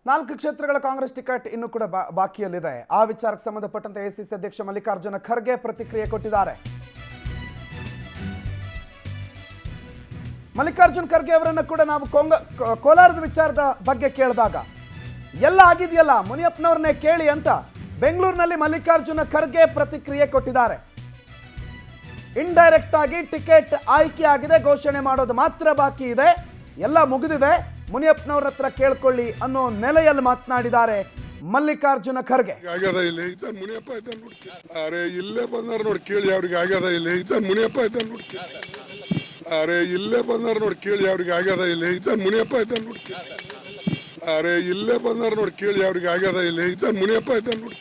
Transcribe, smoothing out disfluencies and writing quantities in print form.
4 ಕ್ಷೇತ್ರಗಳ ಕಾಂಗ್ರೆಸ್ ಟಿಕೆಟ್ ಇನ್ನೂ ಕೂಡ ಬಾಕಿಯಲ್ಲಿದೆ. ಆ ವಿಚಾರಕ್ಕೆ ಸಂಬಂಧಪಟ್ಟಂತೆ ಎಸಿಸಿ ಅಧ್ಯಕ್ಷ ಮಲ್ಲಿಕಾರ್ಜುನ ಖರ್ಗೆ ಪ್ರತಿಕ್ರಿಯೆ ಕೊಟ್ಟಿದ್ದಾರೆ. ಮಲ್ಲಿಕಾರ್ಜುನ್ ಖರ್ಗೆ ಅವರನ್ನು ಕೂಡ ನಾವು ಕೋಲಾರದ ವಿಚಾರದ ಬಗ್ಗೆ ಕೇಳಿದಾಗ ಎಲ್ಲ ಆಗಿದೆಯಲ್ಲ ಮುನಿಯಪ್ಪನವ್ರನ್ನೇ ಕೇಳಿ ಅಂತ ಬೆಂಗಳೂರಿನಲ್ಲಿ ಮಲ್ಲಿಕಾರ್ಜುನ ಖರ್ಗೆ ಪ್ರತಿಕ್ರಿಯೆ ಕೊಟ್ಟಿದ್ದಾರೆ. ಇಂಡೈರೆಕ್ಟ್ ಆಗಿ ಟಿಕೆಟ್ ಆಯ್ಕೆ ಆಗಿದೆ, ಘೋಷಣೆ ಮಾಡೋದು ಮಾತ್ರ ಬಾಕಿ ಇದೆ, ಎಲ್ಲ ಮುಗಿದಿದೆ, ಮುನಿಯಪ್ಪನವ್ರ ಹತ್ರ ಕೇಳ್ಕೊಳ್ಳಿ ಅನ್ನೋ ನೆಲೆಯಲ್ಲಿ ಮಾತನಾಡಿದ್ದಾರೆ ಮಲ್ಲಿಕಾರ್ಜುನ ಖರ್ಗೆ. ಆಗ್ಯದ ಇಲ್ಲಿ ಇತ್ತ ಮುನಿಯಪ್ಪ ಆಯ್ತ ನೋಡಿ, ಅರೆ ಇಲ್ಲೇ ಬಂದಾರ ನೋಡಿ ಕೇಳಿ ಅವ್ರಿಗೆ ಆಗ್ಯದ ಇಲ್ಲಿ ಇತ್ತ ಮುನಿಯಪ್ಪ ಆಯ್ತ ನೋಡಿ, ಅರೆ ಇಲ್ಲೇ ಬಂದಾರ ನೋಡಿ ಕೇಳಿ ಅವ್ರಿಗೆ ಆಗ್ಯದ ಇಲ್ಲಿ ಇತ್ತ ಮುನಿಯಪ್ಪ ಆಯ್ತ ನೋಡಿ, ಅರೆ ಇಲ್ಲೇ ಬಂದಾರ ನೋಡಿ ಕೇಳಿ ಅವ್ರಿಗೆ ಆಗ್ಯದ ಇಲ್ಲಿ ಇತ್ತ ಮುನಿಯಪ್ಪ ಆಯ್ತ ನೋಡಿ.